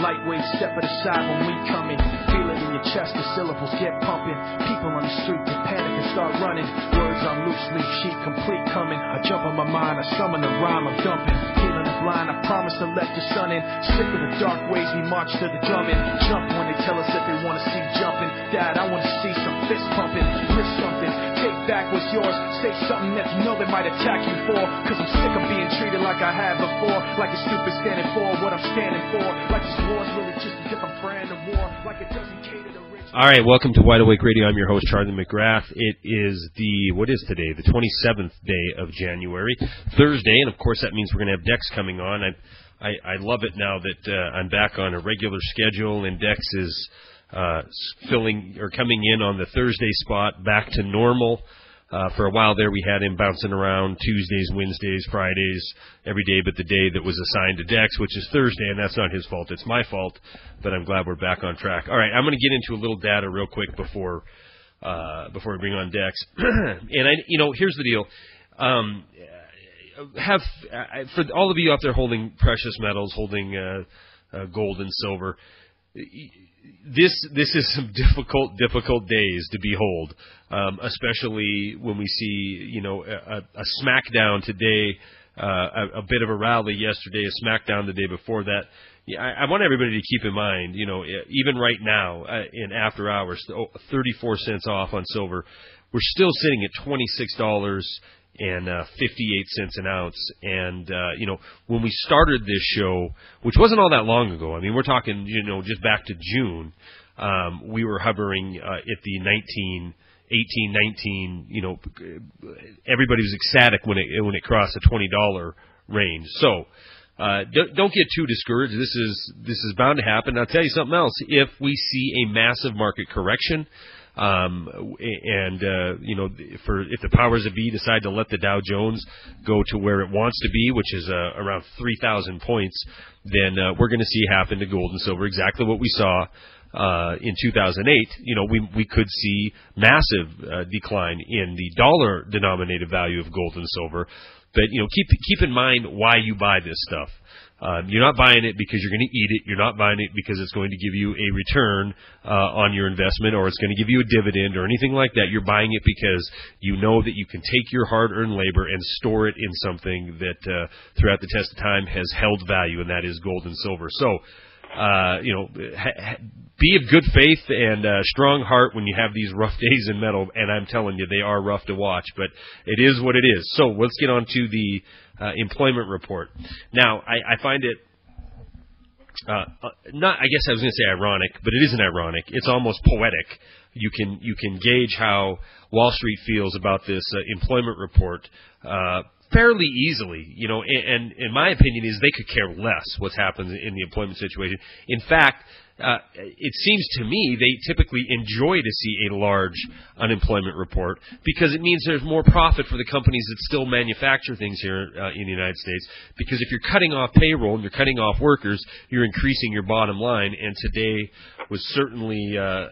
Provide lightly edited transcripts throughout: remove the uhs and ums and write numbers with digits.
Lightweight, step to the side when we coming. Feel it in your chest, the syllables get pumping. People on the street get panic and start running. Words on loose leaf sheet, complete coming. I jump on my mind, I summon the rhyme, I'm dumping. Healing the blind, I promise to let the sun in. Sick of the dark ways, we march to the drumming. Jump when they tell us that they want to see jumping. Dad, I want to see some fist pumping. Miss something, take back what's yours. Say something that you know they might attack you for. Cause I'm sick of being treated like I have before. Like a stupid standing for what I'm standing for. Like this war's really just a different brand of war. Like it doesn't cater to rich. All right, welcome to Wide Awake Radio. I'm your host, Charlie McGrath. It is what is today? The 27th day of January, Thursday, and of course that means we're going to have Dex coming on. I love it now that I'm back on a regular schedule, and Dex is filling or coming in on the Thursday spot, back to normal. For a while there, we had him bouncing around Tuesdays, Wednesdays, Fridays, every day but the day that was assigned to Dex, which is Thursday, and that's not his fault. It's my fault, but I'm glad we're back on track. All right, I'm going to get into a little data real quick before we bring on Dex. And here's the deal. For all of you out there holding precious metals, holding gold and silver, this is some difficult days to behold, especially when we see a smackdown today, a bit of a rally yesterday, a smackdown the day before that. I want everybody to keep in mind, even right now in after hours, 34 cents off on silver, we're still sitting at $26 and 58 cents an ounce. And when we started this show, which wasn't all that long ago, I mean, we're talking just back to June, we were hovering at the 19, everybody was ecstatic when it crossed the $20 range. So don't get too discouraged. This is bound to happen. I'll tell you something else. If we see a massive market correction, if the powers that be decide to let the Dow Jones go to where it wants to be, which is around 3,000 points, then we're going to see happen to gold and silver exactly what we saw in 2008. We could see massive decline in the dollar-denominated value of gold and silver. But keep in mind why you buy this stuff. You're not buying it because you're going to eat it. You're not buying it because it's going to give you a return on your investment, or it's going to give you a dividend or anything like that. You're buying it because you know that you can take your hard-earned labor and store it in something that throughout the test of time has held value, and that is gold and silver. So, be of good faith and strong heart when you have these rough days in metal, and I'm telling you, they are rough to watch, but it is what it is. So let's get on to the employment report. Now, I find it not, I guess I was going to say ironic, but it isn't ironic. It's almost poetic. You can gauge how Wall Street feels about this employment report fairly easily, and in my opinion is they could care less what's happened in the employment situation. In fact, it seems to me they typically enjoy to see a large unemployment report because it means there's more profit for the companies that still manufacture things here in the United States, because if you're cutting off payroll and you're cutting off workers, you're increasing your bottom line, and today was certainly a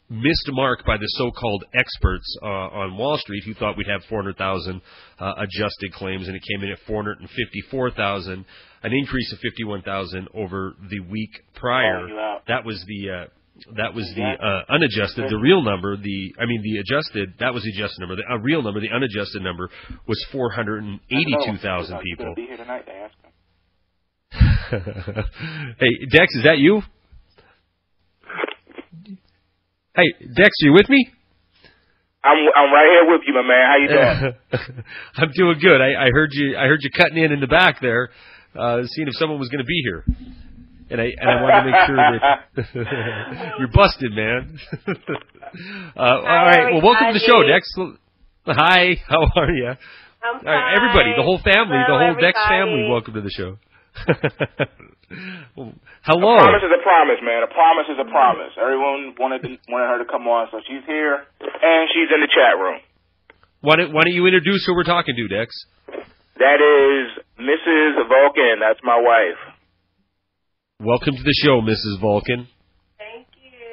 missed mark by the so-called experts on Wall Street who thought we'd have 400,000 adjusted claims, and it came in at 454,000, an increase of 51,000 over the week prior. That was the unadjusted. The real number, the adjusted, that was the adjusted number. The real number, the unadjusted number, was 482,000 people. Be here tonight to ask them. Hey, Dex, is that you? Hey, Dex, are you with me? I'm right here with you, my man. How you doing? I'm doing good. I heard you cutting in the back there, seeing if someone was going to be here, and I wanted to make sure that you're busted, man. All right. Well, welcome to the show, Dex. Hi. How are you? I'm fine. All right, everybody, the whole family, Hello, the whole everybody. Dex family, welcome to the show. Well, hello. A promise is a promise, man. A promise is a promise. Everyone wanted her to come on, so she's here, and she's in the chat room. Why don't you introduce who we're talking to, Dex? That is Mrs. Vulcan. That's my wife. Welcome to the show, Mrs. Vulcan. Thank you.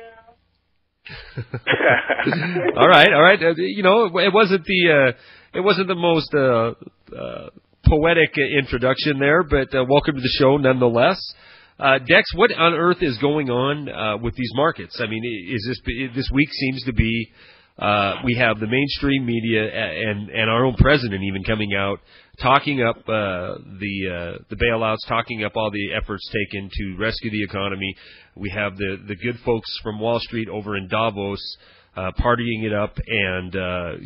All right. It wasn't the most poetic introduction there, but welcome to the show nonetheless. Dex, what on earth is going on with these markets? I mean, this week seems to be we have the mainstream media and our own president even coming out talking up the bailouts, talking up all the efforts taken to rescue the economy. We have the good folks from Wall Street over in Davos partying it up and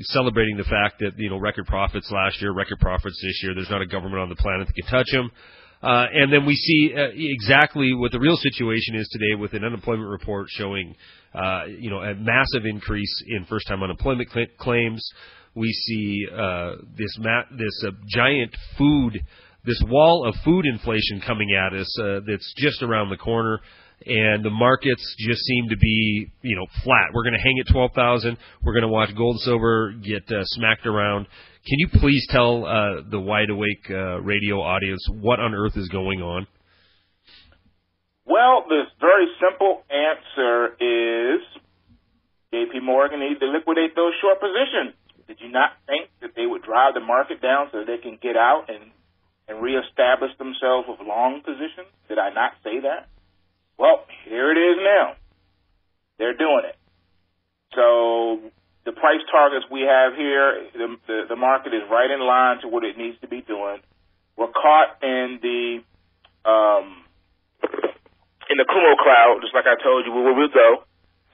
celebrating the fact that, record profits last year, record profits this year. There's not a government on the planet that can touch them. And then we see exactly what the real situation is today with an unemployment report showing, a massive increase in first-time unemployment claims. We see this giant this wall of food inflation coming at us that's just around the corner. And the markets just seem to be, flat. We're going to hang at 12,000. We're going to watch gold and silver get smacked around. Can you please tell the Wide Awake radio audience what on earth is going on? Well, the very simple answer is J.P. Morgan needs to liquidate those short positions. Did you not think that they would drive the market down so they can get out and reestablish themselves with long positions? Did I not say that? Well, here it is now. They're doing it. So the price targets we have here, the market is right in line to what it needs to be doing. We're caught in the Kumo cloud, just like I told you where we'll go.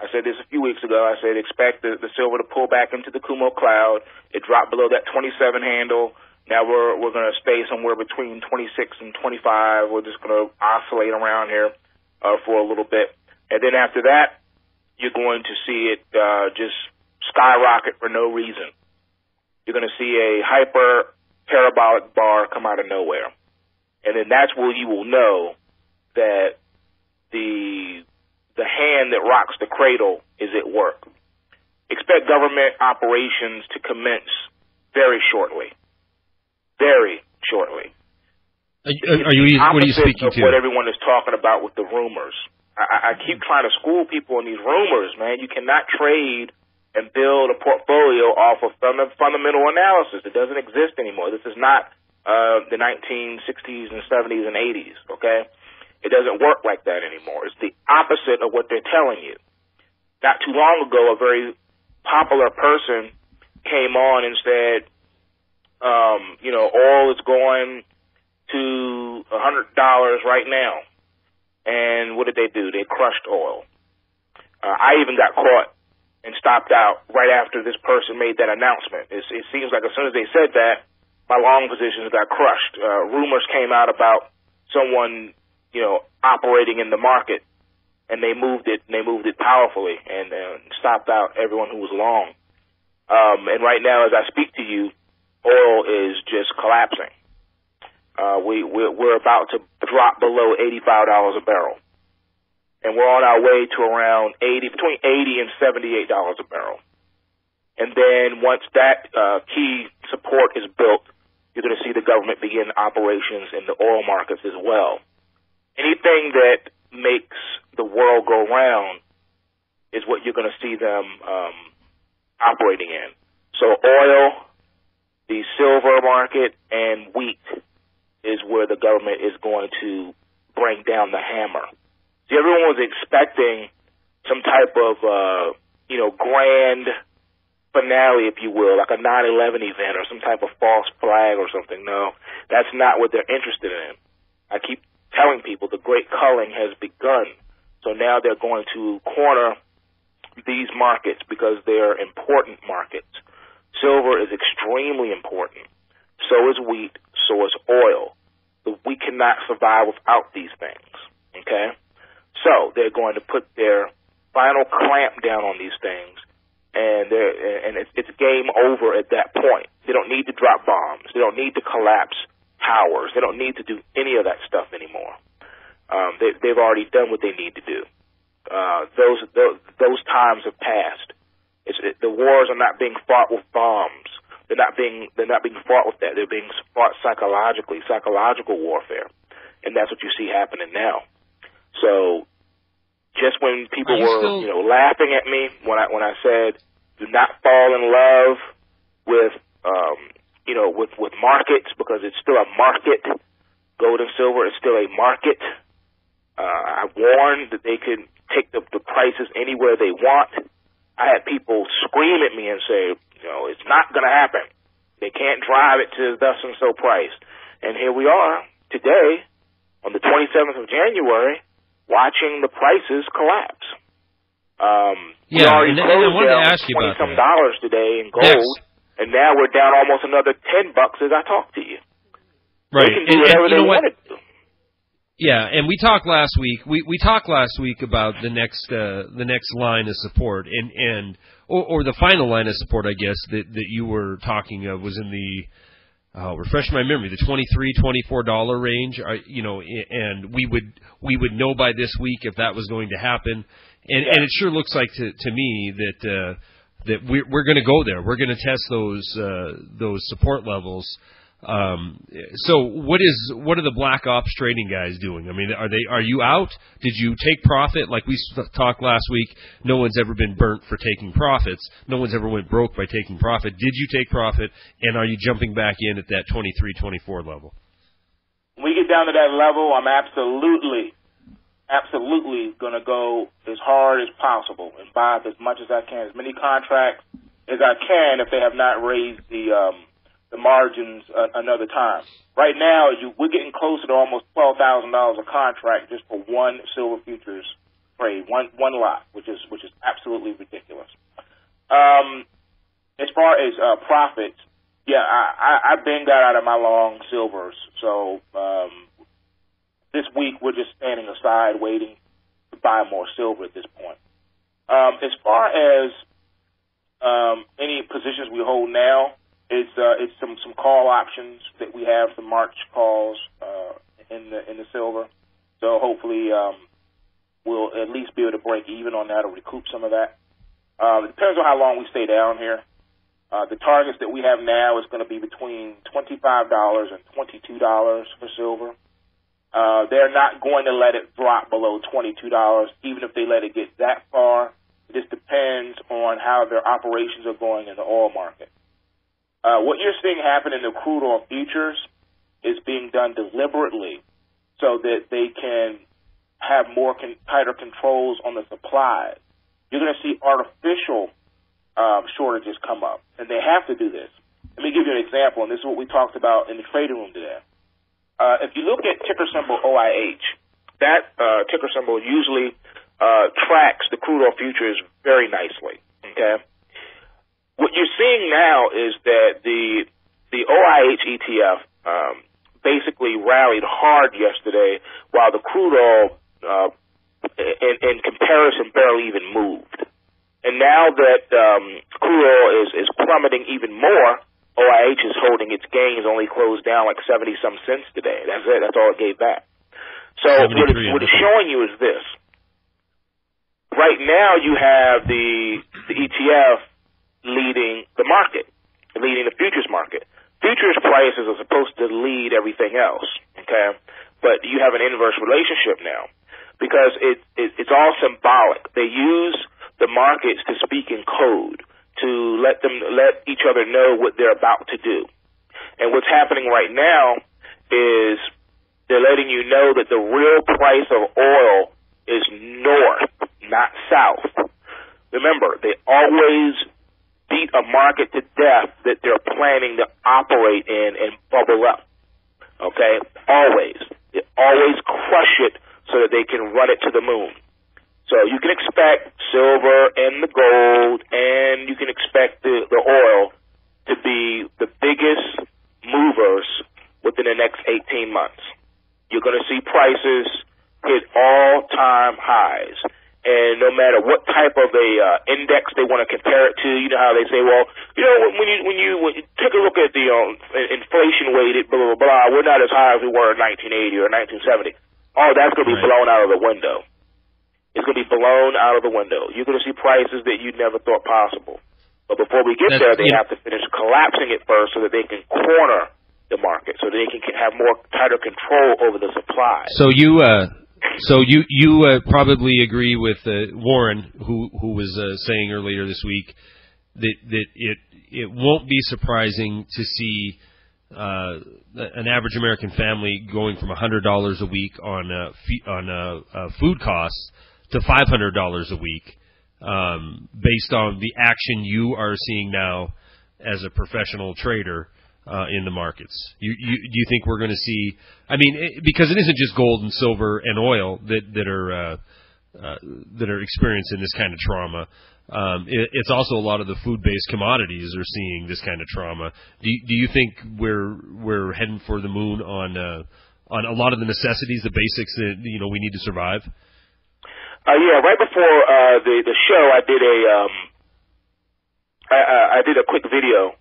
I said this a few weeks ago. I said expect the silver to pull back into the Kumo cloud. It dropped below that 27 handle. Now we're going to stay somewhere between 26 and 25. We're just going to oscillate around here for a little bit. And then after that, you're going to see it just skyrocket for no reason. You're going to see a hyper parabolic bar come out of nowhere. And then that's where you will know that the hand that rocks the cradle is at work. Expect government operations to commence very shortly. Very shortly. What are you speaking to? What everyone is talking about with the rumors. I keep trying to school people on these rumors, man. You cannot trade and build a portfolio off of fundamental analysis. It doesn't exist anymore. This is not the 1960s and 70s and 80s, okay? It doesn't work like that anymore. It's the opposite of what they're telling you. Not too long ago, a very popular person came on and said, oil is going to $100 right now. And what did they do? They crushed oil. I even got caught and stopped out right after this person made that announcement. It seems like as soon as they said that, my long positions got crushed. Rumors came out about someone, operating in the market, and they moved it powerfully and stopped out everyone who was long. And right now, as I speak to you, oil is just collapsing. We're about to drop below $85 a barrel, and we're on our way to around between $80 and $78 a barrel. And then once that key support is built, you're going to see the government begin operations in the oil markets as well. Anything that makes the world go round is what you're going to see them operating in. So oil, the silver market, and wheat is where the government is going to bring down the hammer. See, everyone was expecting some type of, grand finale, if you will, like a 9/11 event or some type of false flag or something. No, that's not what they're interested in. I keep telling people the great culling has begun. So now they're going to corner these markets because they're important markets. Silver is extremely important. So is wheat. So is oil. But we cannot survive without these things. Okay? So they're going to put their final clamp down on these things, and it's game over at that point. They don't need to drop bombs. They don't need to collapse towers. They don't need to do any of that stuff anymore. They've already done what they need to do. Those times have passed. The wars are not being fought with bombs. They're not being fought with that. They're being fought psychologically, psychological warfare, and that's what you see happening now. So, just when people were laughing at me when I said do not fall in love with with markets because it's still a market. Gold and silver is still a market. I warned that they could take the prices anywhere they want. I had people scream at me and say, it's not going to happen. They can't drive it to thus and so price. And here we are today on the 27th of January watching the prices collapse. We already and I closed wanted down to ask you about $20-some that. today in gold, and now we're down almost another $10 as I talk to you. Right. They can do whatever they want to do. Yeah, and we talked last week. We talked last week about the next line of support, or the final line of support, I guess that you were talking of was in the refresh my memory, the $23-24 range. And we would know by this week if that was going to happen, and it sure looks like to me that we're going to go there. We're going to test those support levels. So what are the black ops trading guys doing? I mean, are you out? Did you take profit? Like we talked last week, no one's ever been burnt for taking profits. No one's ever went broke by taking profit. Did you take profit? And are you jumping back in at that 23-24 level? When we get down to that level, I'm absolutely going to go as hard as possible and buy as much as I can, as many contracts as I can if they have not raised the margins another time. Right now, we're getting closer to almost $12,000 a contract just for one silver futures trade, one lot, which is absolutely ridiculous. As far as profits, I've been got out of my long silvers, so this week we're just standing aside waiting to buy more silver at this point. As far as any positions we hold now, it's some call options that we have, some March calls in the silver. So hopefully we'll at least be able to break even on that or recoup some of that. It depends on how long we stay down here. The targets that we have now is going to be between $25 and $22 for silver. They're not going to let it drop below $22, even if they let it get that far. It just depends on how their operations are going in the oil market. What you're seeing happen in the crude oil futures is being done deliberately so that they can have more tighter controls on the supply. You're going to see artificial shortages come up, and they have to do this. Let me give you an example, and this is what we talked about in the trading room today. If you look at ticker symbol OIH, that ticker symbol usually tracks the crude oil futures very nicely, okay? What you're seeing now is that the OIH ETF basically rallied hard yesterday while the crude oil, in comparison, barely even moved. And now that crude oil is plummeting even more, OIH is holding its gains, only closed down like 70-some cents today. That's it. That's all it gave back. So what it's showing you is this. Right now you have the ETF leading the market, leading the futures market. Futures prices are supposed to lead everything else, okay? But you have an inverse relationship now because it's all symbolic. They use the markets to speak in code to let each other know what they're about to do. And what's happening right now is they're letting you know that the real price of oil is north, not south. Remember, they always beat a market to death that they're planning to operate in and bubble up. Okay? Always. They always crush it so that they can run it to the moon. So you can expect silver and the gold, and you can expect the oil to be the biggest movers within the next 18 months. You're going to see prices hit all-time highs. And no matter what type of a index they want to compare it to, you know how they say, well, when you take a look at the inflation weighted blah blah blah, we're not as high as we were in 1980 or 1970. Oh, that's going to be blown out of the window. It's going to be blown out of the window. You're going to see prices that you never thought possible. But before we get there, they have to finish collapsing it first so that they can corner the market, so they can have more tighter control over the supply. So you probably agree with Warren, who was saying earlier this week that it won't be surprising to see an average American family going from $100 a week on food costs to $500 a week, based on the action you are seeing now as a professional trader in the markets. Do you think we're going to see? I mean, because it isn't just gold and silver and oil that are experiencing this kind of trauma. It's also a lot of the food-based commodities are seeing this kind of trauma. Do you think we're heading for the moon on a lot of the necessities, the basics that we need to survive? Yeah, right before the show, I did a quick video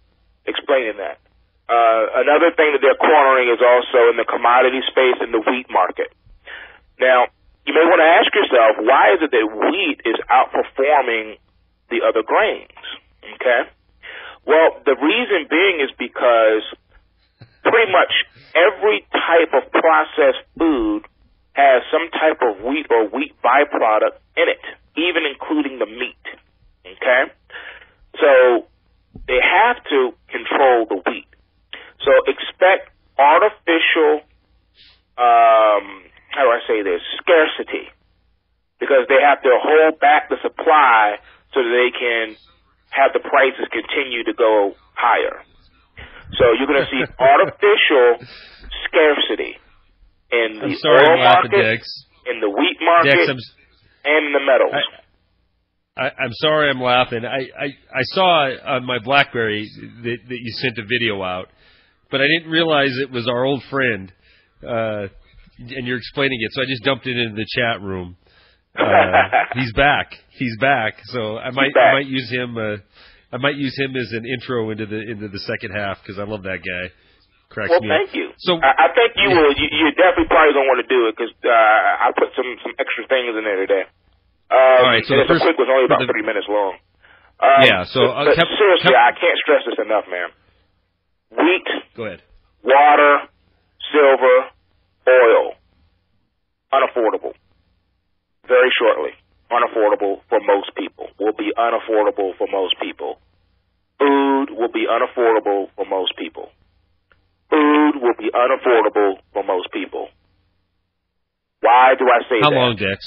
explaining that. Another thing that they're cornering is also in the commodity space in the wheat market. Now, you may want to ask yourself, why is it that wheat is outperforming the other grains? Okay? Well, the reason being is because pretty much every type of processed food has some type of wheat or wheat byproduct in it, even including the meat. Okay? So they have to control the wheat. So expect artificial, how do I say this, scarcity, because they have to hold back the supply so that they can have the prices continue to go higher. So you're going to see artificial scarcity in the oil market, in the wheat market, Dex, and in the metals. I'm sorry I'm laughing. I saw on my BlackBerry that you sent a video out, but I didn't realize it was our old friend, and you're explaining it, so I just dumped it into the chat room. He's back. So I might use him. I might use him as an intro into the second half because I love that guy. Cracks me up. Thank you. So I think you will. You definitely probably don't want to do it because I put some extra things in there today. All right. So the first quick was only about 3 minutes long. Seriously, I can't stress this enough, man. Wheat, go ahead. Water, silver, oil, unaffordable. Very shortly, unaffordable for most people. Will be unaffordable for most people. Food will be unaffordable for most people. Food will be unaffordable for most people. Why do I say that? How long, Dex?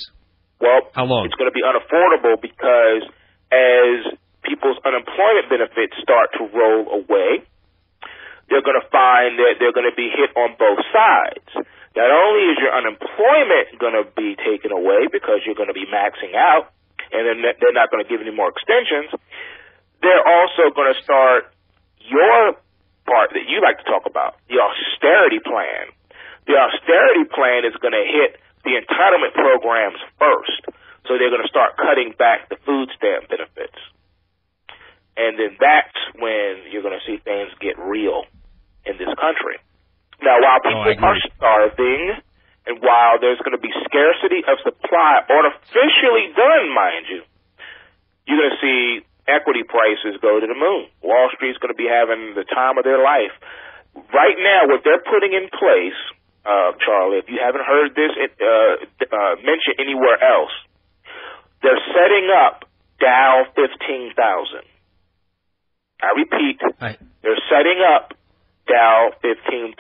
Well, how long? It's going to be unaffordable because as people's unemployment benefits start to roll away, they're going to find that they're going to be hit on both sides. Not only is your unemployment going to be taken away because you're going to be maxing out, and then they're not going to give any more extensions, they're also going to start your part that you like to talk about, the austerity plan. The austerity plan is going to hit the entitlement programs first. So they're going to start cutting back the food stamp benefits. And then that's when you're going to see things get real in this country. Now, while people are starving and while there's going to be scarcity of supply, artificially done, mind you, you're going to see equity prices go to the moon. Wall Street's going to be having the time of their life. Right now, what they're putting in place, Charlie, if you haven't heard this mentioned anywhere else, they're setting up Dow 15,000. I repeat, they're setting up Dow 15,000.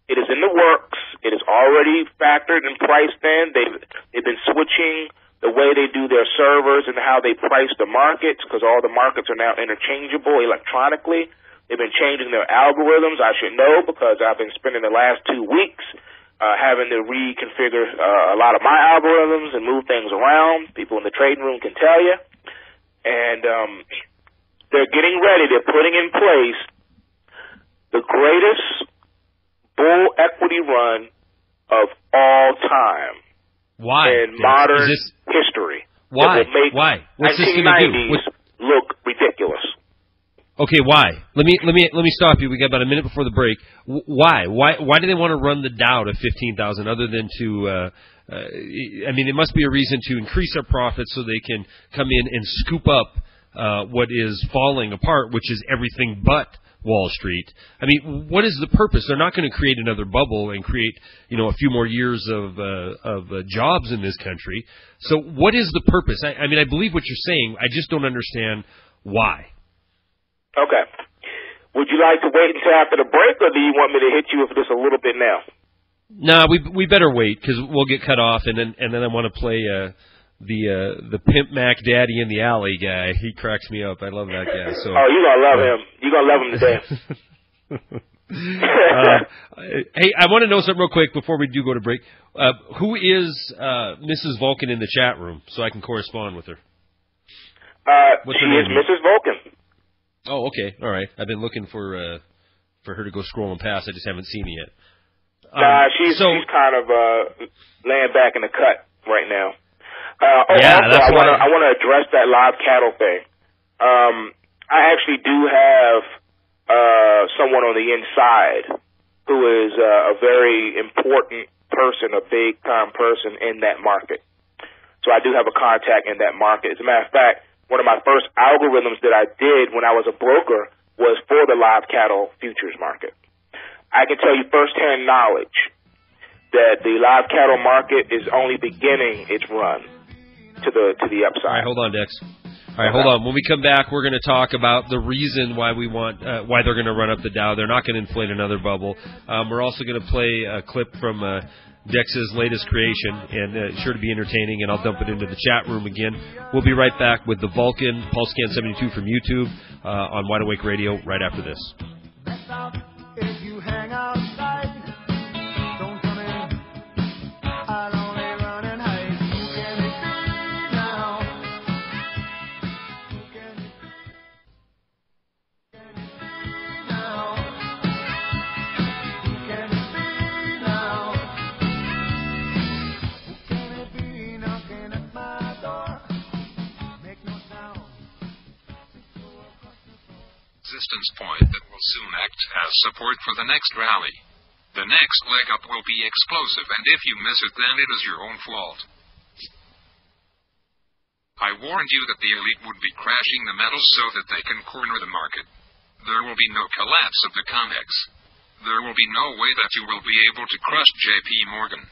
It is in the works. It is already factored and priced in. They've been switching the way they do their servers and how they price the markets because all the markets are now interchangeable electronically. They've been changing their algorithms. I should know because I've been spending the last 2 weeks having to reconfigure a lot of my algorithms and move things around. People in the trading room can tell you. And they're getting ready. They're putting in place the greatest bull equity run of all time. Why? In modern history. Why? Why? What's this going to do? Look ridiculous. Okay, why? Let me stop you. We got about a minute before the break. Why? Why do they want to run the Dow to 15,000 other than to? I mean, it must be a reason to increase their profits so they can come in and scoop up what is falling apart, which is everything but Wall Street. I mean, what is the purpose? They're not going to create another bubble and create, a few more years of jobs in this country. So what is the purpose? I mean, I believe what you're saying. I just don't understand why. Okay. Would you like to wait until after the break, or do you want me to hit you with this a little bit now? No, we better wait because we'll get cut off, and then I want to play the Pimp Mac Daddy in the Alley guy. He cracks me up. I love that guy. So you're gonna love him. You're gonna love him today. Hey, I want to know something real quick before we do go to break. Who is Mrs. Vulcan in the chat room so I can correspond with her? She is Mrs. Vulcan. Oh, okay. All right. I've been looking for her to go scrolling past. I just haven't seen it yet. She's kind of laying back in the cut right now. That's why I want to address that live cattle thing. I actually do have someone on the inside who is a very important person, a big-time person in that market. So I do have a contact in that market. As a matter of fact, one of my first algorithms that I did when I was a broker was for the live cattle futures market. I can tell you firsthand knowledge that the live cattle market is only beginning its run to the upside. All right, hold on, Dex. All right, hold on. When we come back, we're going to talk about the reason why why they're going to run up the Dow. They're not going to inflate another bubble. We're also going to play a clip from Dex's latest creation, and sure to be entertaining, and I'll dump it into the chat room again. We'll be right back with the Vulcan pulsescan72 from YouTube on Wide Awake Radio right after this. If you hang outside, don't come in. I'll only run and hide. You can hit me now. You can hit me now. You can hit me now. Who can it be knocking at my door? Make no sound. Resistance point that will soon act as support for the next rally. The next leg up will be explosive, and if you miss it, then it is your own fault. I warned you that the elite would be crashing the metals so that they can corner the market. There will be no collapse of the COMEX. There will be no way that you will be able to crush JP Morgan.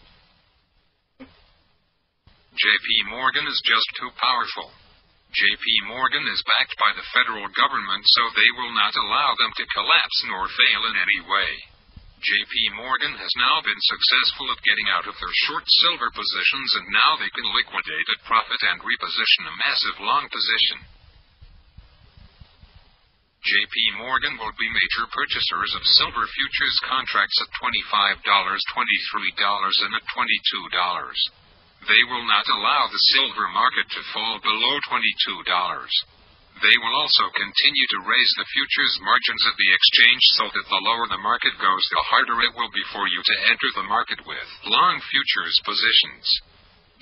JP Morgan is just too powerful. JP Morgan is backed by the federal government, so they will not allow them to collapse nor fail in any way. JP Morgan has now been successful at getting out of their short silver positions, and now they can liquidate at profit and reposition a massive long position. JP Morgan will be major purchasers of silver futures contracts at $25, $23, and at $22. They will not allow the silver market to fall below $22. They will also continue to raise the futures margins at the exchange so that the lower the market goes, the harder it will be for you to enter the market with long futures positions.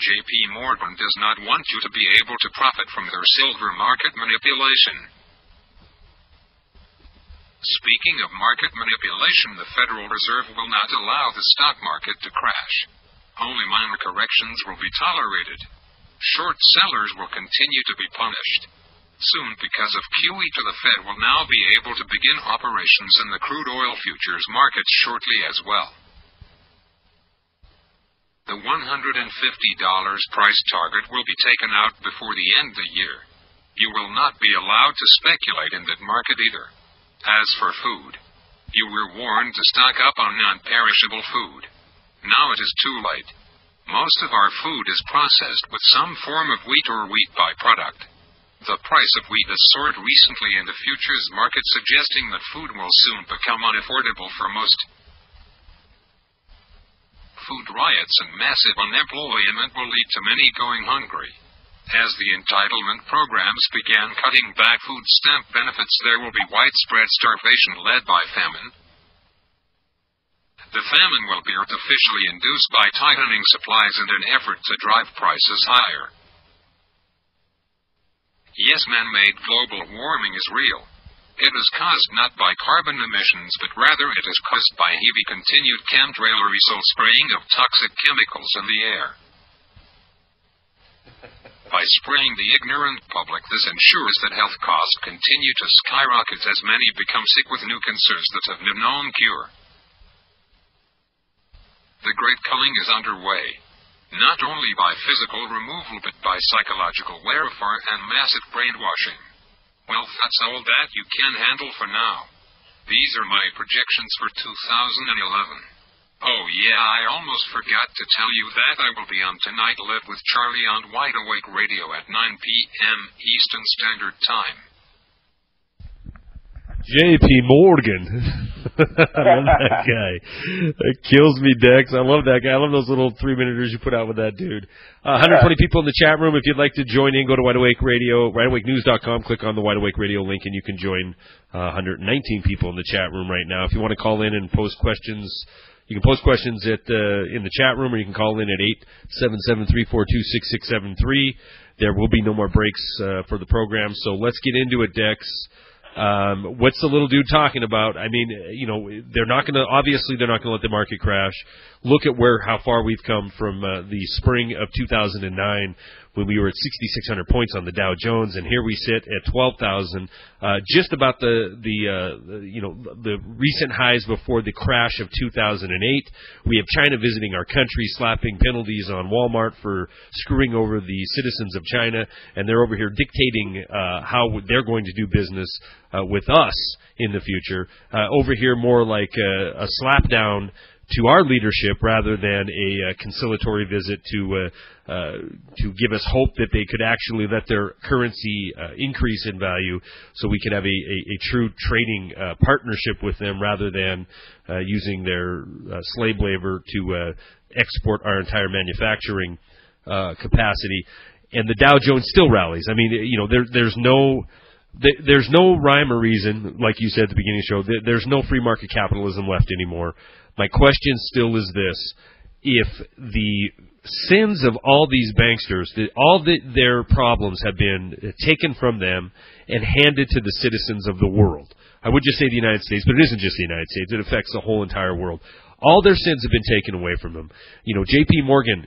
JP Morgan does not want you to be able to profit from their silver market manipulation. Speaking of market manipulation, the Federal Reserve will not allow the stock market to crash. Only minor corrections will be tolerated. Short sellers will continue to be punished. Soon, because of QE, the Fed will now be able to begin operations in the crude oil futures markets shortly as well. The $150 price target will be taken out before the end of the year. You will not be allowed to speculate in that market either. As for food, you were warned to stock up on non-perishable food. Now it is too late. Most of our food is processed with some form of wheat or wheat byproduct. The price of wheat has soared recently in the futures market, suggesting that food will soon become unaffordable for most. Food riots and massive unemployment will lead to many going hungry. As the entitlement programs began cutting back food stamp benefits, there will be widespread starvation led by famine. The famine will be artificially induced by tightening supplies in an effort to drive prices higher. Yes, man-made global warming is real. It is caused not by carbon emissions, but rather it is caused by heavy continued chemtrail aerosol spraying of toxic chemicals in the air. By spraying the ignorant public, this ensures that health costs continue to skyrocket as many become sick with new cancers that have no known cure. The great culling is underway, not only by physical removal but by psychological warfare and massive brainwashing. Well, that's all that you can handle for now. These are my projections for 2011. Oh yeah, I almost forgot to tell you that I will be on Tonight Live with Charlie on Wide Awake Radio at 9 p.m. Eastern Standard Time. J.P. Morgan. I love that guy. That kills me, Dex. I love that guy. I love those little 3-minuters you put out with that dude. 120 people in the chat room. If you'd like to join in, go to Wide Awake Radio, wideawakenews.com, click on the Wide Awake Radio link, and you can join 119 people in the chat room right now. If you want to call in and post questions, you can post questions in the chat room, or you can call in at 877-342-6673. There will be no more breaks for the program, so let's get into it, Dex. What's the little dude talking about? I mean, they're not going to let the market crash. Look at how far we've come from the spring of 2009 when we were at 6,600 points on the Dow Jones, and here we sit at 12,000, just about the recent highs before the crash of 2008. We have China visiting our country, slapping penalties on Walmart for screwing over the citizens of China, and they're over here dictating how they're going to do business with us in the future. Over here, more like a slapdown to our leadership rather than a conciliatory visit to give us hope that they could actually let their currency increase in value so we could have a true trading partnership with them rather than using their slave labor to export our entire manufacturing capacity. And the Dow Jones still rallies. I mean, there's no rhyme or reason, like you said at the beginning of the show. There's no free market capitalism left anymore. My question still is this. If the sins of all these banksters, their problems have been taken from them and handed to the citizens of the world. I would just say the United States, but it isn't just the United States. It affects the whole entire world. All their sins have been taken away from them. J.P. Morgan,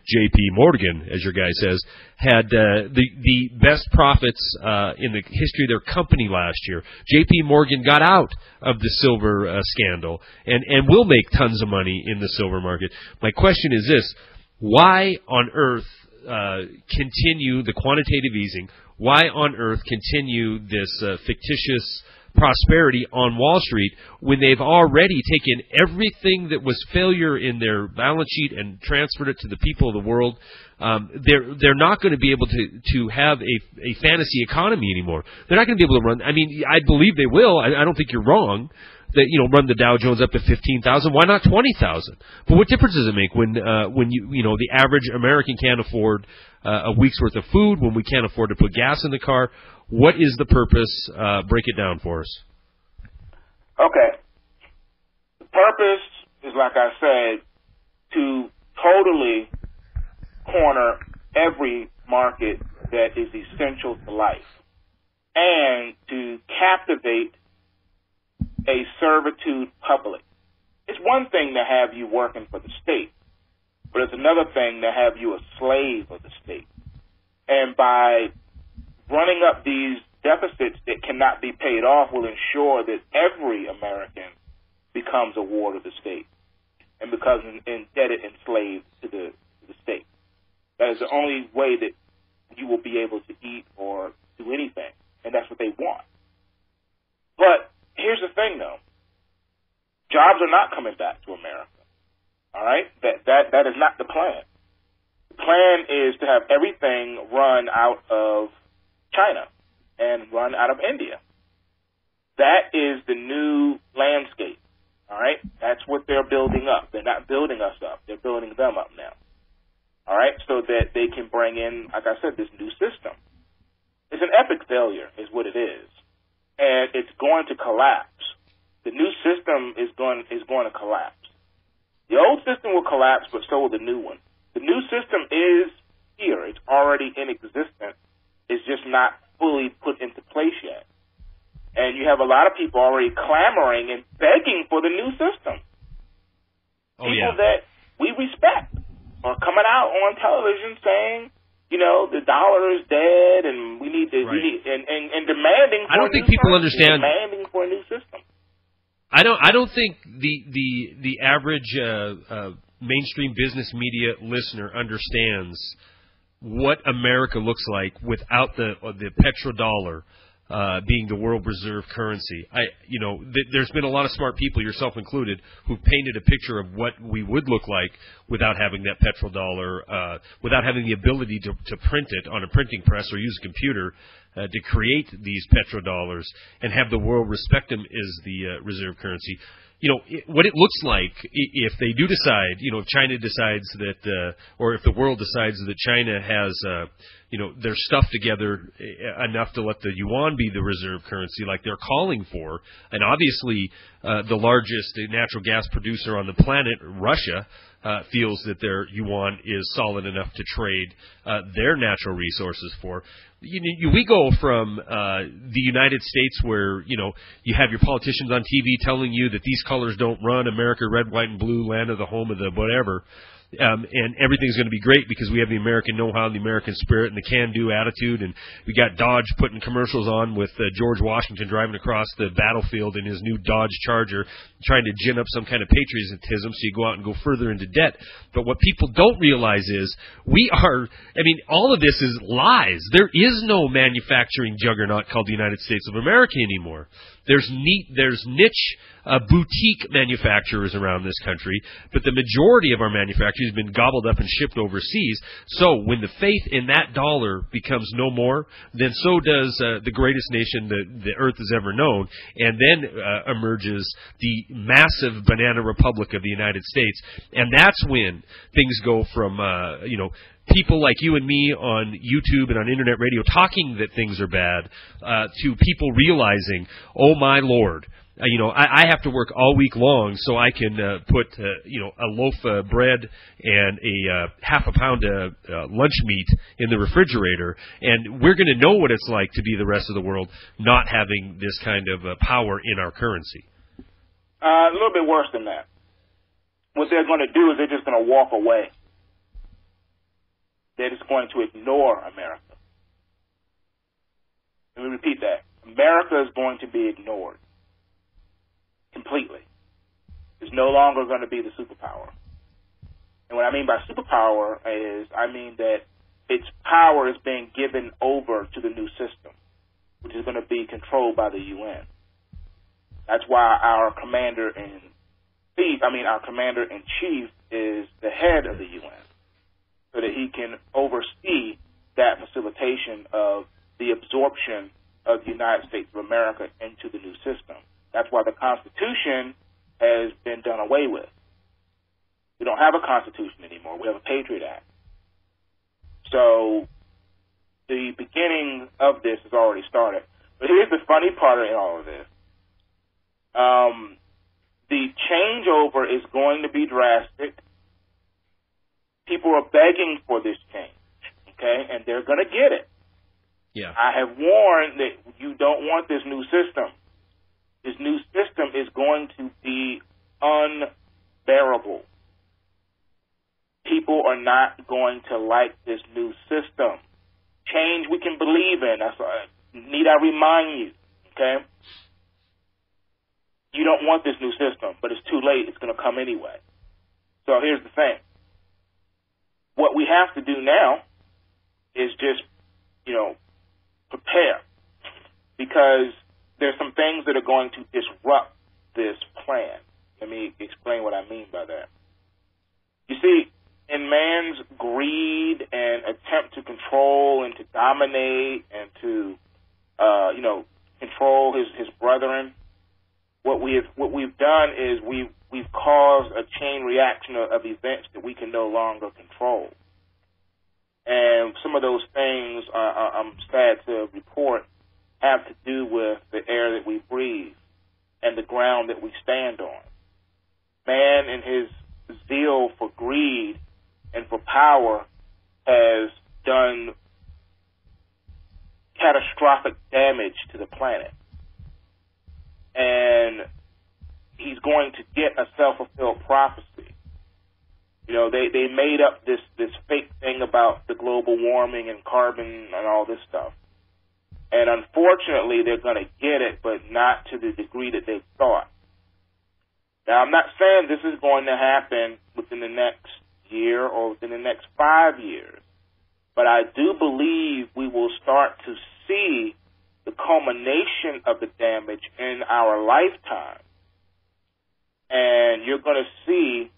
as your guy says, had the best profits in the history of their company last year. J.P. Morgan got out of the silver scandal and will make tons of money in the silver market. My question is this. Why on earth continue the quantitative easing? Why on earth continue this fictitious prosperity on Wall Street when they've already taken everything that was failure in their balance sheet and transferred it to the people of the world? They're not going to be able to have a fantasy economy anymore. They're not going to be able to run. I mean, I believe they will. I don't think you're wrong. That run the Dow Jones up to 15,000. Why not 20,000? But what difference does it make when the average American can't afford a week's worth of food, when we can't afford to put gas in the car? What is the purpose? Break it down for us. Okay. The purpose is, like I said, to totally corner every market that is essential to life and to captivate a servitude public. It's one thing to have you working for the state, but it's another thing to have you a slave of the state. And by running up these deficits that cannot be paid off will ensure that every American becomes a ward of the state and becomes indebted and enslaved to the state. That is the only way that you will be able to eat or do anything, and that's what they want. But here's the thing, though. Jobs are not coming back to America. All right? That is not the plan. The plan is to have everything run out of China and run out of India. That is the new landscape. All right? That's what they're building up. They're not building us up. They're building them up now. All right? So that they can bring in, like I said, this new system. It's an epic failure is what it is. And it's going to collapse. The new system is going to collapse. The old system will collapse, but so will the new one. The new system is here. It's already in existence. It's just not fully put into place yet. And you have a lot of people already clamoring and begging for the new system. People that we respect are coming out on television saying, the dollar is dead, and we need to, and demanding. I don't think people understand. Demanding for a new system. I don't think the average mainstream business media listener understands what America looks like without the petrodollar being the world reserve currency. There's been a lot of smart people, yourself included, who've painted a picture of what we would look like without having that petrodollar, without having the ability to print it on a printing press or use a computer to create these petrodollars and have the world respect them as the reserve currency. What it looks like if they do decide, if China decides that, or if the world decides that China has, their stuff together enough to let the yuan be the reserve currency like they're calling for. And obviously, the largest natural gas producer on the planet, Russia, feels that their yuan is solid enough to trade their natural resources for. We go from the United States where, you have your politicians on TV telling you that these colors don't run, America, red, white, and blue, land of the home of the whatever, and everything's going to be great because we have the American know-how, the American spirit, and the can-do attitude, and we got Dodge putting commercials on with George Washington driving across the battlefield in his new Dodge Charger, trying to gin up some kind of patriotism so you go out and go further into debt. But what people don't realize is all of this is lies. There is no manufacturing juggernaut called the United States of America anymore. There's niche boutique manufacturers around this country, but the majority of our manufacturing has been gobbled up and shipped overseas. So when the faith in that dollar becomes no more, then so does the greatest nation the earth has ever known, and then emerges the massive banana republic of the United States. And that's when things go from, people like you and me on YouTube and on internet radio talking that things are bad, to people realizing, oh my Lord, I have to work all week long so I can put a loaf of bread and a half a pound of lunch meat in the refrigerator, and we're going to know what it's like to be the rest of the world not having this kind of power in our currency. A little bit worse than that. What they're going to do is they're just going to walk away. They're just going to ignore America. Let me repeat that. America is going to be ignored completely. It's no longer going to be the superpower. And what I mean by superpower is I mean that its power is being given over to the new system, which is going to be controlled by the UN. That's why our commander-in-chief is the head of the UN, so that he can oversee that facilitation of the absorption of the United States of America into the new system. That's why the Constitution has been done away with. We don't have a Constitution anymore. We have a Patriot Act. So the beginning of this has already started. But here's the funny part in all of this. The changeover is going to be drastic. People are begging for this change, okay? And they're going to get it. Yeah. I have warned that you don't want this new system. This new system is going to be unbearable. People are not going to like this new system. Change we can believe in. Need I remind you, okay? You don't want this new system, but it's too late. It's going to come anyway. So here's the thing. What we have to do now is just, prepare, because there's some things that are going to disrupt this plan. Let me explain what I mean by that. You see, in man's greed and attempt to control and to dominate and to, control his brethren, what we've done is we've caused a chain reaction of events that we can no longer control. And some of those things, I'm sad to report, have to do with the air that we breathe and the ground that we stand on. Man, in his zeal for greed and for power, has done catastrophic damage to the planet. And he's going to get a self-fulfilled prophecy. They made up this fake thing about the global warming and carbon and all this stuff. And unfortunately, they're going to get it, but not to the degree that they thought. Now, I'm not saying this is going to happen within the next year or within the next 5 years, but I do believe we will start to see the culmination of the damage in our lifetime. And you're going to see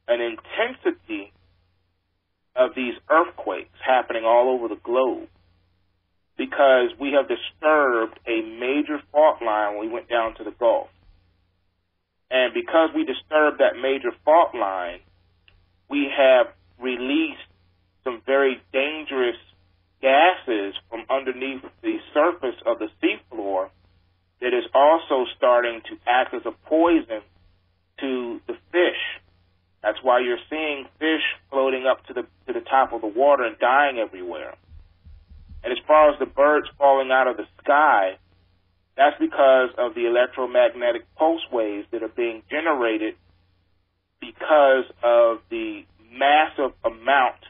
an intensity of these earthquakes happening all over the globe because we have disturbed a major fault line when we went down to the Gulf. And because we disturbed that major fault line, we have released some very dangerous gases from underneath the surface of the seafloor that is also starting to act as a poison to the fish. That's why you're seeing fish floating up to the top of the water and dying everywhere. And as far as the birds falling out of the sky, that's because of the electromagnetic pulse waves that are being generated because of the massive amount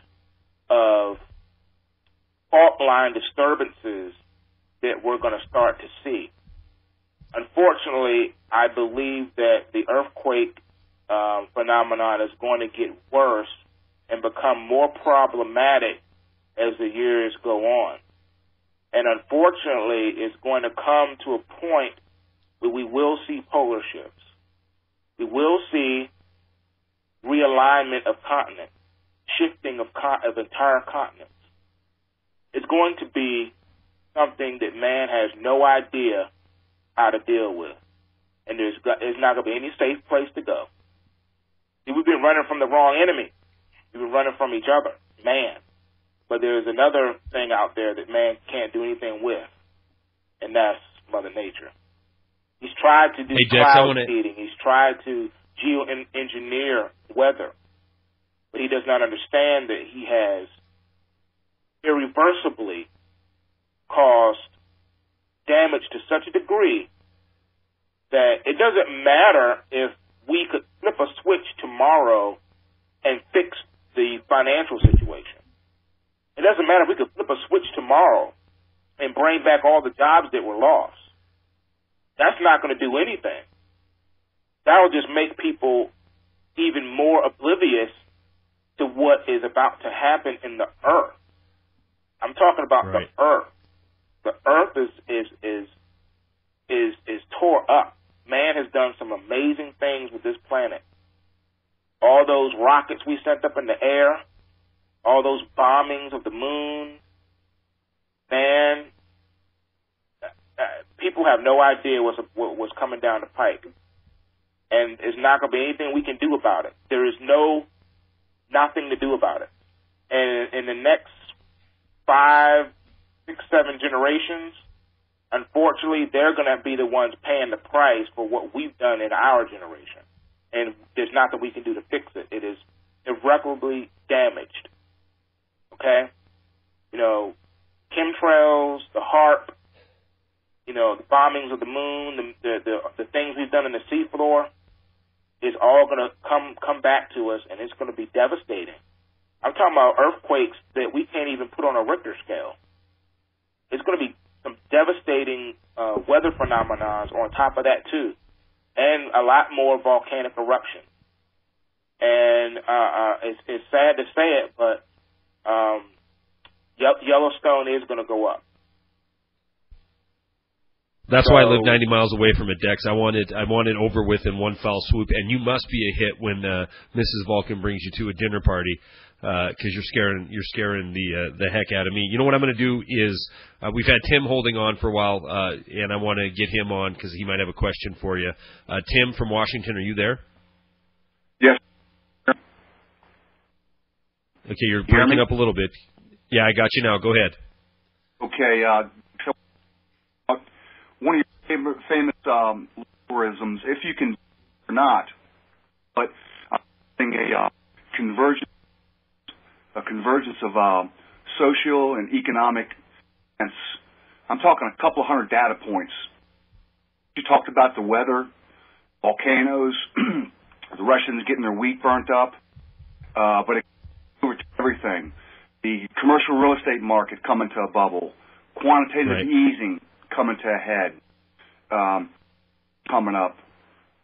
of fault line disturbances that we're going to start to see. Unfortunately, I believe that the earthquake phenomenon is going to get worse and become more problematic as the years go on. And unfortunately, it's going to come to a point where we will see polar shifts. We will see realignment of continents, shifting of entire continents. It's going to be something that man has no idea how to deal with. And there's not going to be any safe place to go. See, we've been running from the wrong enemy. We've been running from each other, man. But there's another thing out there that man can't do anything with, and that's Mother Nature. He's tried to do cloud seeding. He's tried to geoengineer weather, but he does not understand that he has irreversibly caused damage to such a degree that it doesn't matter if we could flip a switch tomorrow and fix the financial situation. It doesn't matter if we could flip a switch tomorrow and bring back all the jobs that were lost. That's not going to do anything. That will just make people even more oblivious to what is about to happen in the earth. I'm talking about the earth. The earth is tore up. Man has done some amazing things with this planet. All those rockets we sent up in the air, all those bombings of the moon, man, people have no idea what's coming down the pike. And there's not going to be anything we can do about it. There is nothing to do about it. And in the next 5, 6, 7 generations, unfortunately, they're going to be the ones paying the price for what we've done in our generation. And there's nothing we can do to fix it. It is irreparably damaged. Okay? You know, chemtrails, the HAARP, you know, the bombings of the moon, the things we've done in the seafloor is all going to come back to us, and it's going to be devastating. I'm talking about earthquakes that we can't even put on a Richter scale. It's going to be some devastating weather phenomena on top of that, too, and a lot more volcanic eruption. And it's sad to say it, but Yellowstone is going to go up. That's why I live 90 miles away from it, Dex. I want it over with in one foul swoop. And you must be a hit when Mrs. Vulcan brings you to a dinner party, because you're scaring the heck out of me. You know what I'm going to do is we've had Tim holding on for a while, and I want to get him on because he might have a question for you. Tim from Washington, are you there? Yes. Okay, you're breaking up a little bit. Yeah, I got you now. Go ahead. Okay. One of your famous aphorisms, if you can or not, but a convergence of social and economic events. I'm talking a couple hundred data points. You talked about the weather, volcanoes, the Russians getting their wheat burnt up, but it over to everything. The commercial real estate market coming to a bubble, quantitative easing coming to a head, coming up.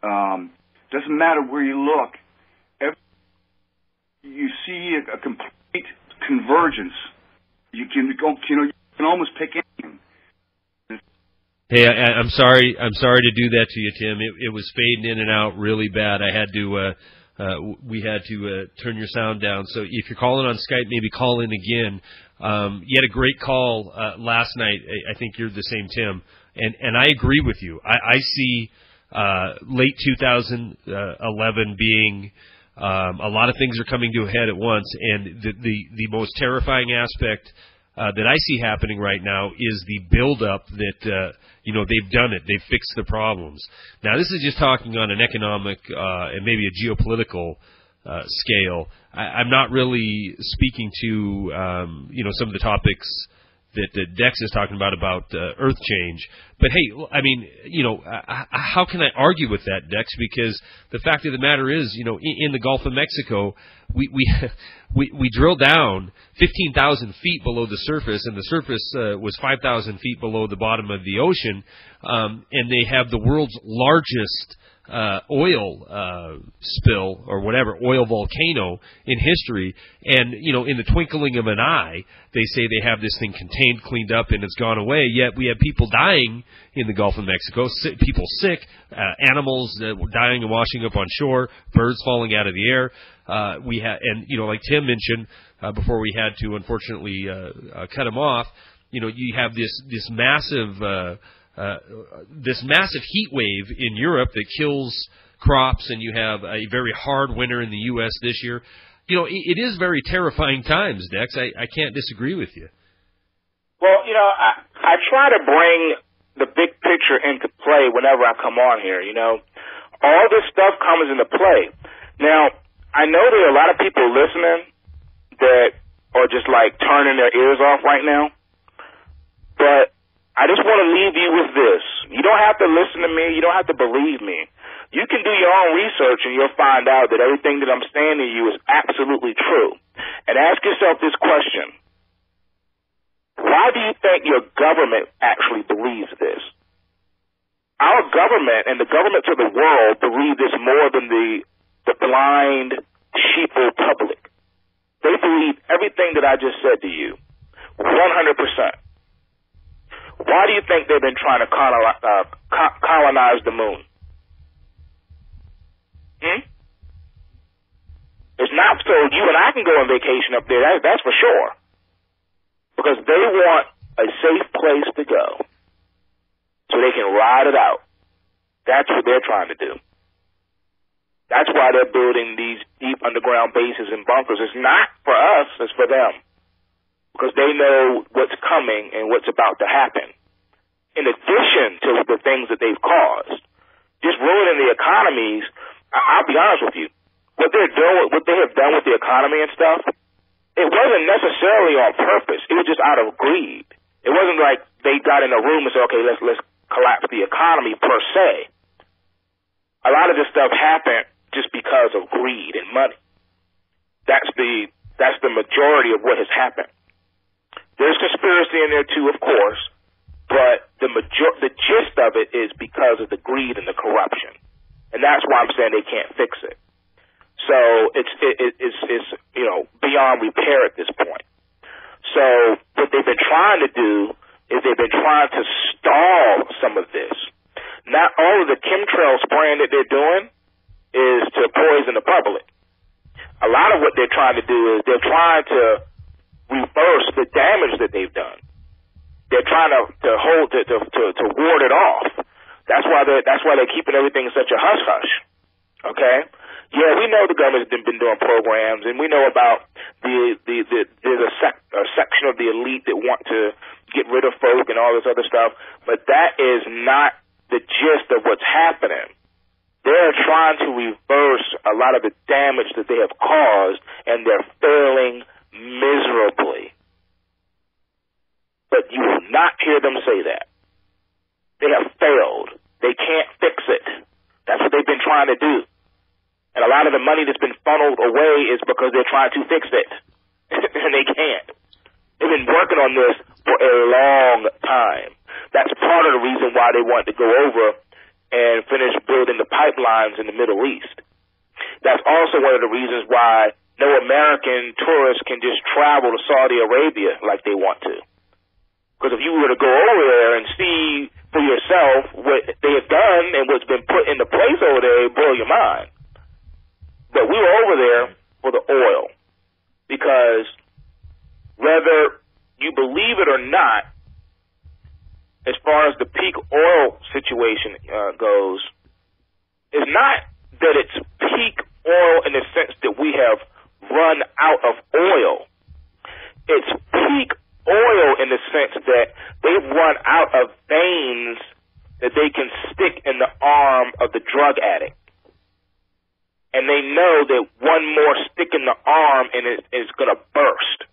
Doesn't matter where you look. You see a complete convergence. You can almost pick anything. Hey, I'm sorry. I'm sorry to do that to you, Tim. It was fading in and out really bad. I had to. We had to turn your sound down. So if you're calling on Skype, maybe call in again. You had a great call last night. I think you're the same Tim, and I agree with you. I see late 2011 being a lot of things are coming to a head at once, and the most terrifying aspect that I see happening right now is the buildup that they've done it. They've fixed the problems. Now, this is just talking on an economic and maybe a geopolitical scale. I'm not really speaking to some of the topics that Dex is talking about earth change. But hey, I mean, how can I argue with that, Dex? Because the fact of the matter is, in the Gulf of Mexico, we drilled down 15,000 feet below the surface, and the surface was 5,000 feet below the bottom of the ocean, and they have the world's largest oil spill or whatever, oil volcano in history. And, in the twinkling of an eye, they say they have this thing contained, cleaned up, and it's gone away. Yet we have people dying in the Gulf of Mexico, people sick, animals dying and washing up on shore, birds falling out of the air. Like Tim mentioned before we had to unfortunately cut him off, you have this massive heat wave in Europe that kills crops, and you have a very hard winter in the U.S. this year. It is very terrifying times, Dex. I can't disagree with you. Well, I try to bring the big picture into play whenever I come on here. All this stuff comes into play. Now, I know there are a lot of people listening that are just like turning their ears off right now, but I just want to leave you with this. You don't have to listen to me. You don't have to believe me. You can do your own research, and you'll find out that everything that I'm saying to you is absolutely true. And ask yourself this question. Why do you think your government actually believes this? Our government and the governments of the world believe this more than the blind, sheeple public. They believe everything that I just said to you, 100%. Why do you think they've been trying to colonize the moon? It's not so you and I can go on vacation up there, that's for sure. Because they want a safe place to go so they can ride it out. That's what they're trying to do. That's why they're building these deep underground bases and bunkers. It's not for us, it's for them. Because they know what's coming and what's about to happen. In addition to the things that they've caused, just ruining the economies. I'll be honest with you, what they have done with the economy and stuff, it wasn't necessarily on purpose. It was just out of greed. It wasn't like they got in a room and said, okay, let's collapse the economy per se. A lot of this stuff happened just because of greed and money. That's the majority of what has happened. There's conspiracy in there too, of course, but the gist of it is because of the greed and the corruption, and that's why I'm saying they can't fix it. So it's beyond repair at this point. So what they've been trying to do is they've been trying to stall some of this. Not all of the chemtrail spraying that they're doing is to poison the public. A lot of what they're trying to do is they're trying to reverse the damage that they've done. They're trying to ward it off. That's why they're keeping everything in such a hush hush. Okay? Yeah, we know the government's been doing programs, and we know about there's a section of the elite that want to get rid of folk and all this other stuff, but that is not the gist of what's happening. They're trying to reverse a lot of the damage that they have caused, and they're failing miserably. But you will not hear them say that. They have failed. They can't fix it. That's what they've been trying to do. And a lot of the money that's been funneled away is because they're trying to fix it. And they can't. They've been working on this for a long time. That's part of the reason why they want to go over and finish building the pipelines in the Middle East. That's also one of the reasons why no American tourists can just travel to Saudi Arabia like they want to. Because if you were to go over there and see for yourself what they have done and what's been put into place over there, it blow your mind. But we were over there for the oil because whether you believe it or not, as far as the peak oil situation goes, is not that it's peak oil in the sense that we have run out of oil. It's peak oil in the sense that they've run out of veins that they can stick in the arm of the drug addict. And they know that one more stick in the arm and it is going to burst.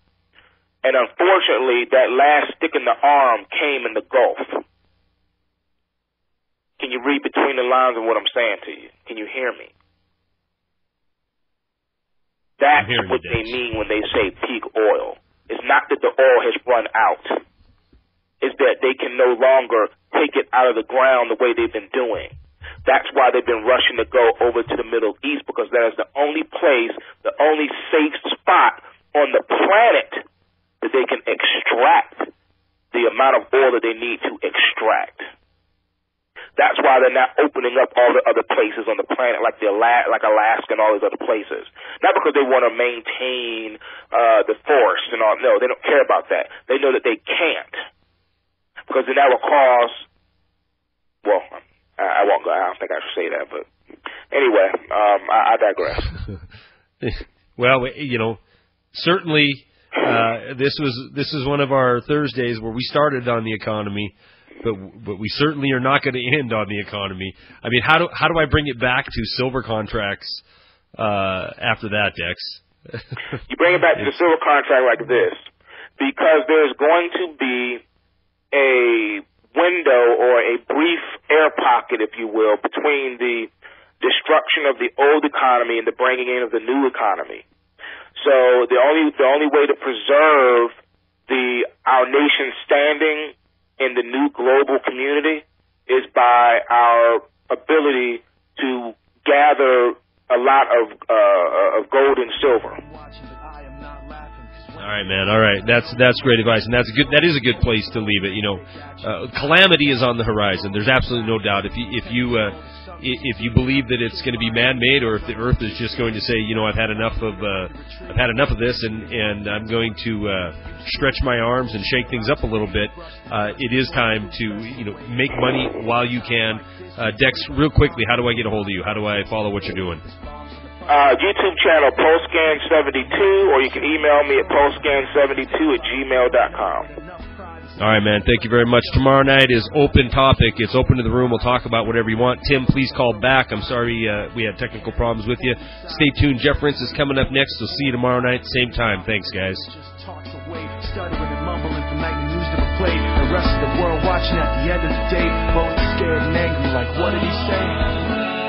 And unfortunately, that last stick in the arm came in the Gulf. Can you read between the lines of what I'm saying to you? Can you hear me? That's what they mean when they say peak oil. It's not that the oil has run out. It's that they can no longer take it out of the ground the way they've been doing. That's why they've been rushing to go over to the Middle East, because that is the only place, the only safe spot on the planet that they can extract the amount of oil that they need to extract. That's why they're not opening up all the other places on the planet, like Alaska and all these other places. Not because they want to maintain the forest and all. No, they don't care about that. They know that they can't, because then that will cause. Well, I won't go. I don't think I should say that, but anyway, I digress. Well, certainly this is one of our Thursdays where we started on the economy. But we certainly are not going to end on the economy. I mean, how do I bring it back to silver contracts after that, Dex? You bring it back to the silver contract like this, because there's going to be a window or a brief air pocket, if you will, between the destruction of the old economy and the bringing in of the new economy. So the only way to preserve our nation's standing in the new global community is by our ability to gather a lot of gold and silver. All right, man. All right, that's great advice, and that is a good place to leave it. Calamity is on the horizon. There's absolutely no doubt. If you believe that it's going to be man-made, or if the Earth is just going to say, I've had enough of this, and I'm going to stretch my arms and shake things up a little bit, it is time to make money while you can. Dex, real quickly, how do I get a hold of you? How do I follow what you're doing? YouTube channel pulsescan72, or you can email me at pulsescan72@gmail.com. All right, man. Thank you very much. Tomorrow night is open topic. It's open to the room. We'll talk about whatever you want. Tim, please call back. I'm sorry we had technical problems with you. Stay tuned. Jeff Rintz is coming up next. We'll see you tomorrow night, same time. Thanks, guys. Stuttering and mumbling for nightly news never played. The rest of the world watching at the end of the day, both scared and angry. Like, what did he say?